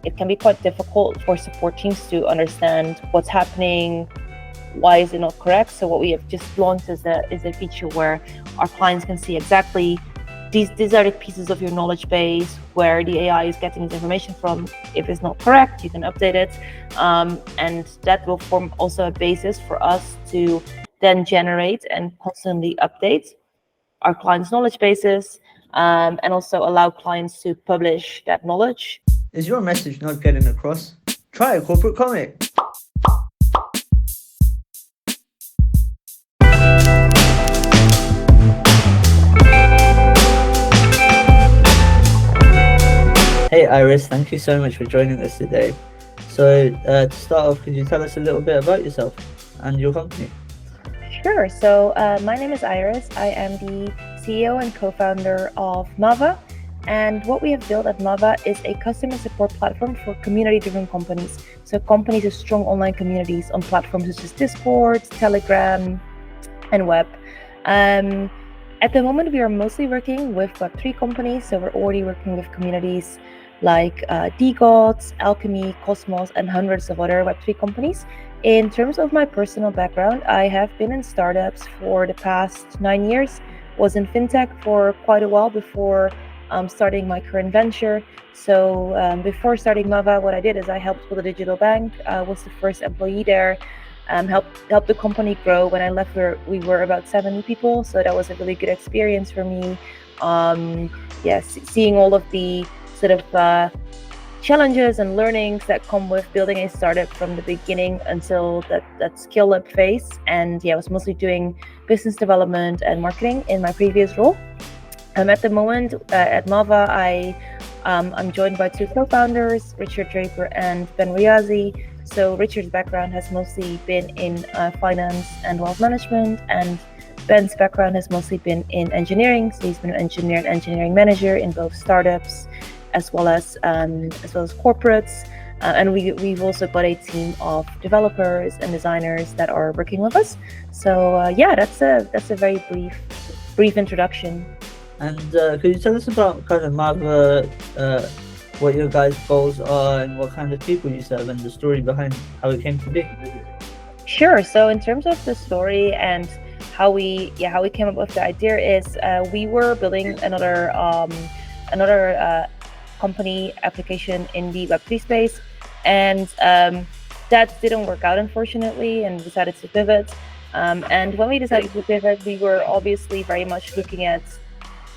it can be quite difficult for support teams to understand what's happening, why is it not correct. So what we have just launched is a feature where our clients can see exactly these are the pieces of your knowledge base where the AI is getting this information from. If it's not correct, you can update it, and that will form also a basis for us to then generate and constantly update our clients' knowledge bases, and also allow clients to publish that knowledge. Is your message not getting across? Try a corporate comic. Hey Iris, thank you so much for joining us today. So to start off, could you tell us a little bit about yourself and your company? Sure. So my name is Iris. I am the CEO and co-founder of Mava. And what we have built at Mava is a customer support platform for community-driven companies. So companies with strong online communities on platforms such as Discord, Telegram, and web. At the moment, we are mostly working with Web3 companies. So we're already working with communities like DGods, Alchemy, Cosmos, and hundreds of other Web3 companies. In terms of my personal background, I have been in startups for the past 9 years, was in fintech for quite a while before starting my current venture. So before starting Mava, what I did is I helped with a digital bank, was the first employee there, helped the company grow. When I left, we were about 70 people, so that was a really good experience for me. Seeing all of the sort of challenges and learnings that come with building a startup from the beginning until that scale up phase. And I was mostly doing business development and marketing in my previous role. At the moment at Mava, I'm joined by two co-founders, Richard Draper and Ben Riazi. So Richard's background has mostly been in finance and wealth management, and Ben's background has mostly been in engineering. So he's been an engineer and engineering manager in both startups as well as corporates. And we've also got a team of developers and designers that are working with us. So that's a very brief introduction. And could you tell us about kind of Mava, what your guys' goals are and what kind of people you serve and the story behind how it came to be? Sure. So in terms of the story and how we came up with the idea is we were building another company application in the Web3 space, and that didn't work out, unfortunately, and decided to pivot. And when we decided to pivot, we were obviously very much looking at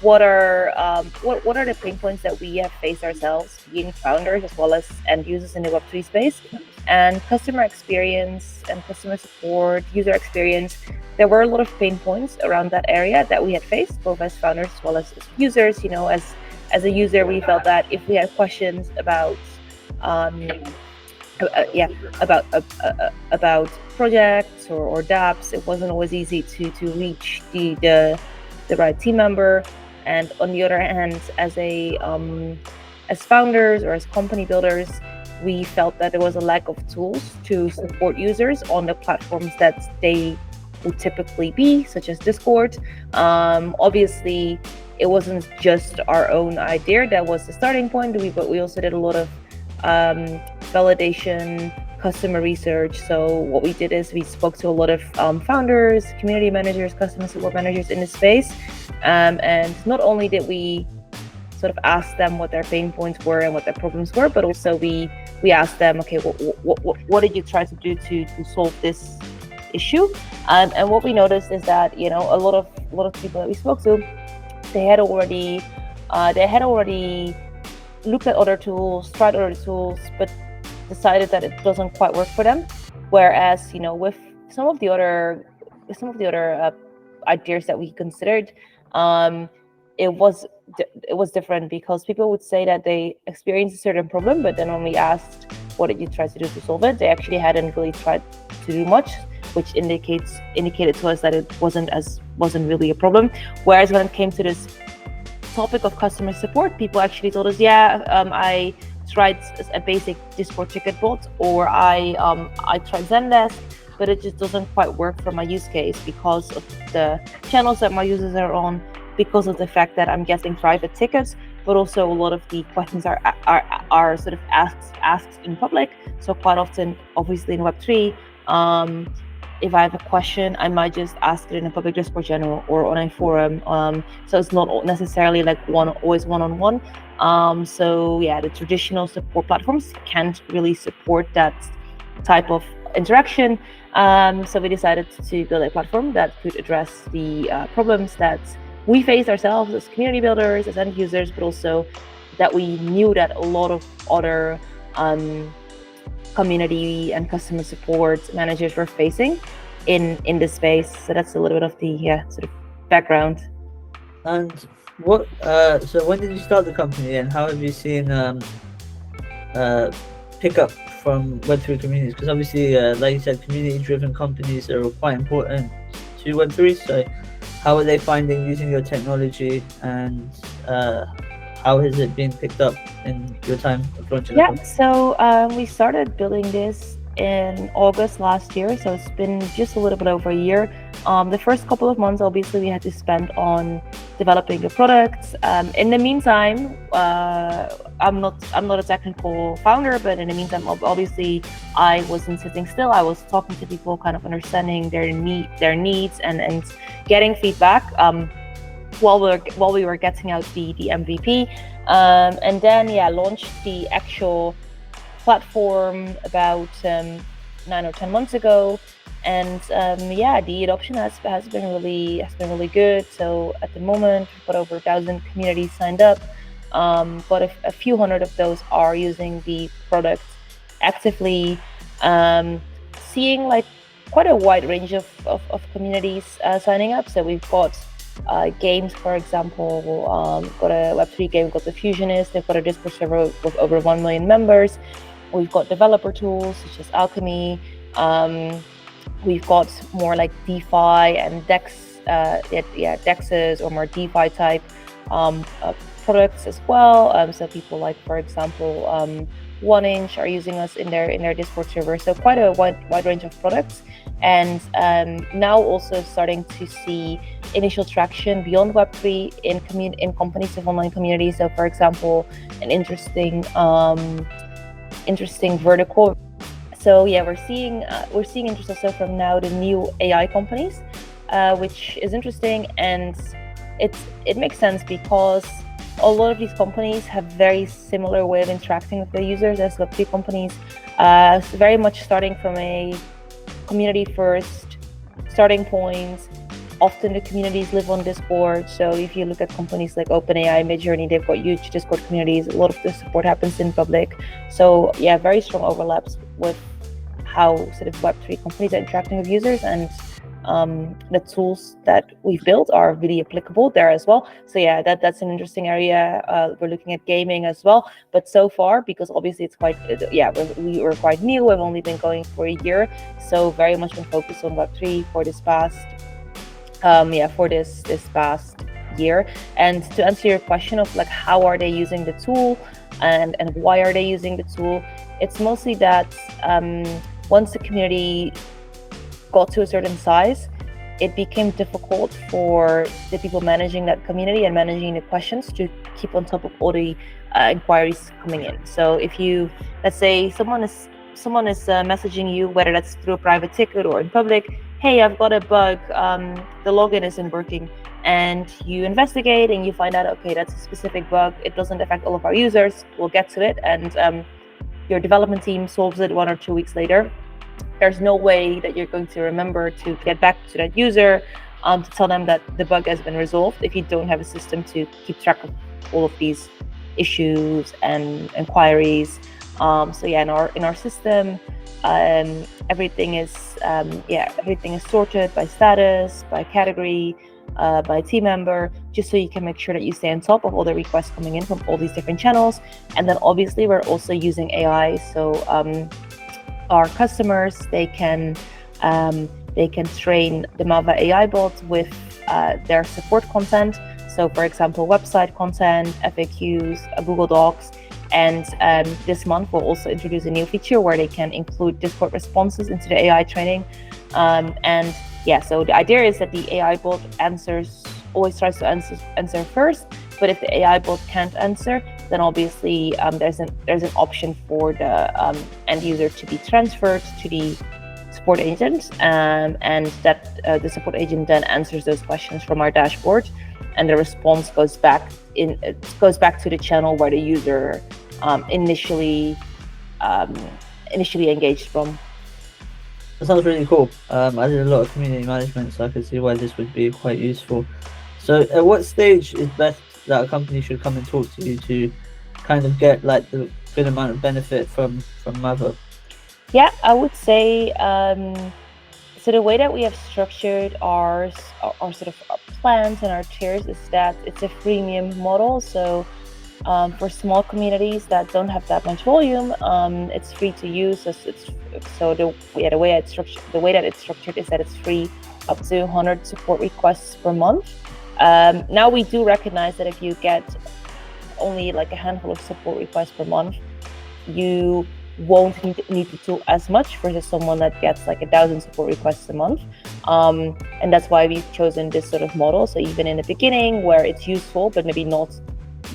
what are the pain points that we have faced ourselves, being founders as well as end users in the Web3 space, and customer experience and customer support, user experience. There were a lot of pain points around that area that we had faced, both as founders as well as users. As a user, we felt that if we had questions about projects or dApps, it wasn't always easy to reach the right team member. And on the other hand, as founders or as company builders, we felt that there was a lack of tools to support users on the platforms that they would typically be, such as Discord. Obviously, it wasn't just our own idea that was the starting point, but we also did a lot of validation, customer research. So what we did is we spoke to a lot of founders, community managers, customer support managers in the space, and not only did we sort of ask them what their pain points were and what their problems were, but also we asked them, okay, what did you try to do to solve this issue? And what we noticed is that a lot of people that we spoke to, they had already looked at other tools, tried other tools, but decided that it doesn't quite work for them. Whereas with some of the other ideas that we considered, it was different, because people would say that they experienced a certain problem, but then when we asked what did you try to do to solve it, they actually hadn't really tried to do much, which indicated to us that it wasn't really a problem. Whereas when it came to this topic of customer support, people actually told us, I tried a basic Discord ticket bot, or I tried Zendesk, but it just doesn't quite work for my use case because of the channels that my users are on, because of the fact that I'm getting private tickets, but also a lot of the questions are sort of asked in public. So quite often, obviously in Web3, if I have a question, I might just ask it in a public Discord channel or on a forum. So it's not necessarily like always one-on-one. So yeah, the traditional support platforms can't really support that type of interaction. So we decided to build a platform that could address the problems that we face ourselves as community builders, as end users, but also that we knew that a lot of other community and customer support managers were facing in this space. So that's a little bit of the sort of background. And what? So when did you start the company, and how have you seen pick up from Web3 communities? Because obviously, like you said, community-driven companies are quite important to Web3. So how are they finding using your technology, and how has it been picked up in your time of launching the company? So we started building this in August last year, so it's been just a little bit over a year. The first couple of months, obviously, we had to spend on developing the products. In the meantime, I'm not a technical founder, but in the meantime, obviously, I wasn't sitting still. I was talking to people, kind of understanding their needs and getting feedback while we were getting out the MVP, and then launched the actual platform about 9 or 10 months ago. And the adoption has been really good. So at the moment, we've got over 1,000 communities signed up, but a few hundred of those are using the product actively. Seeing like quite a wide range of communities signing up. So we've got games, for example, got a Web3 game called The Fusionist. They've got a Discord server with over 1 million members. We've got developer tools such as Alchemy. We've got more like DeFi and DEXs or more DeFi type products as well. So people like, for example, 1inch are using us in their Discord server. So quite a wide range of products. And now also starting to see initial traction beyond Web3 in companies of online communities. So for example, an interesting vertical. So we're seeing interest also from now the new AI companies, which is interesting, and it makes sense because a lot of these companies have very similar way of interacting with their users as Web3 companies, very much starting from a community first starting point. Often the communities live on Discord. So if you look at companies like OpenAI, Midjourney, they've got huge Discord communities. A lot of the support happens in public. So very strong overlaps with how sort of Web3 companies are interacting with users, and the tools that we've built are really applicable there as well. So that's an interesting area. We're looking at gaming as well, but so far, because obviously it's quite we were quite new. We've only been going for a year, so very much been focused on Web3 for this past this past year. And to answer your question of like how are they using the tool and why are they using the tool, it's mostly that once the community got to a certain size, it became difficult for the people managing that community and managing the questions to keep on top of all the inquiries coming in. So if let's say someone is messaging you, whether that's through a private ticket or in public, hey, I've got a bug, the login isn't working, and you investigate and you find out, okay, that's a specific bug, it doesn't affect all of our users, we'll get to it, and your development team solves it 1 or 2 weeks later. There's no way that you're going to remember to get back to that user to tell them that the bug has been resolved if you don't have a system to keep track of all of these issues and inquiries. In our system, everything is sorted by status, by category, by team member, just so you can make sure that you stay on top of all the requests coming in from all these different channels. And then obviously we're also using AI, so our customers, they can train the Mava AI bot with their support content. So for example, website content, FAQs, Google Docs. And this month we'll also introduce a new feature where they can include Discord responses into the AI training. So the idea is that the AI bot always tries to answer first, But if the AI bot can't answer, then obviously there's an option for the end user to be transferred to the support agent, and that the support agent then answers those questions from our dashboard, and the response goes back to the channel where the user initially engaged from. That sounds really cool. I did a lot of community management, so I could see why this would be quite useful. So, at what stage is best that a company should come and talk to you to kind of get like the good amount of benefit from Mava? Yeah, I would say so. The way that we have structured our sort of our plans and our tiers is that it's a freemium model. So for small communities that don't have that much volume, it's free to use. The way that it's structured is that it's free up to 100 support requests per month. Now we do recognize that if you get only like a handful of support requests per month, you won't need to do as much versus someone that gets like 1,000 support requests a month. And that's why we've chosen this sort of model. So even in the beginning where it's useful, but maybe not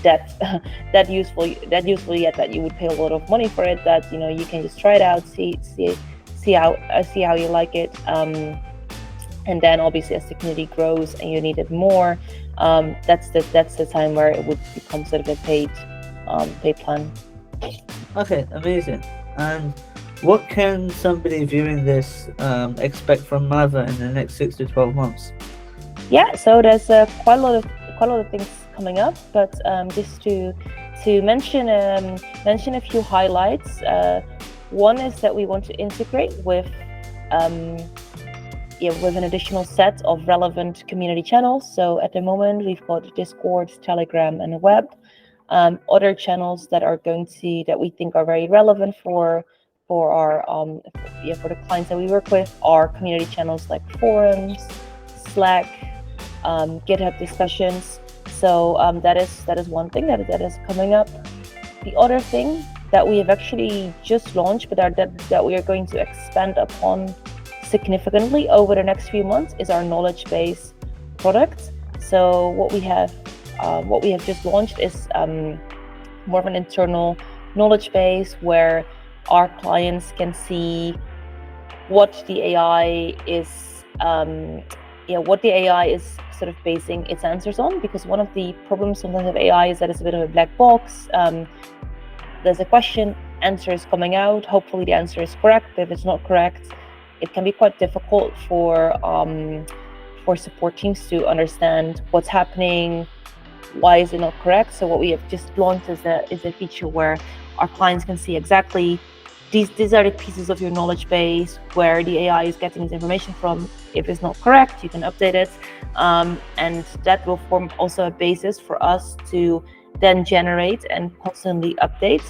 that useful yet that you would pay a lot of money for it, that you can just try it out, see how you like it, and then obviously as the community grows and you need it more, that's the time where it would become sort of a paid plan. Okay, amazing. And what can somebody viewing this expect from Mava in the next 6 to 12 months? Yeah, so there's quite a lot of things coming up, but just to mention a few highlights. One is that we want to integrate with an additional set of relevant community channels. So at the moment we've got Discord, Telegram, and web. Other channels that we think are very relevant for our for the clients that we work with are community channels like forums, Slack, GitHub discussions. So that is one thing that is coming up. The other thing that we have actually just launched, but that we are going to expand upon significantly over the next few months, is our knowledge base product. So what we have just launched is more of an internal knowledge base where our clients can see what the AI is sort of basing its answers on, because one of the problems sometimes of AI is that it's a bit of a black box. There's a question, answer is coming out, hopefully the answer is correct, but if it's not correct, it can be quite difficult for support teams to understand what's happening, why is it not correct. So what we have just launched is a feature where our clients can see exactly these are the pieces of your knowledge base where the AI is getting this information from. If it's not correct, you can update it, and that will form also a basis for us to then generate and constantly update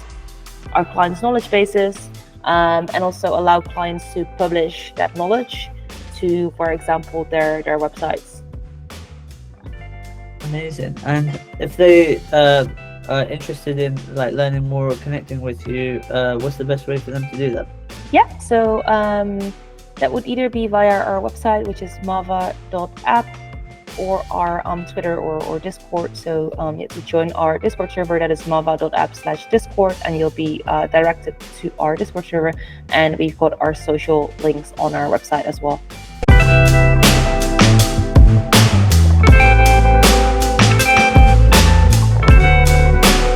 our clients' knowledge bases, and also allow clients to publish that knowledge to, for example, their websites. Amazing. And if they are interested in like learning more or connecting with you, what's the best way for them to do that? Yeah, so that would either be via our website, which is mava.app, or our Twitter or Discord. So to join our Discord server, that is mava.app/Discord, and you'll be directed to our Discord server. And we've got our social links on our website as well.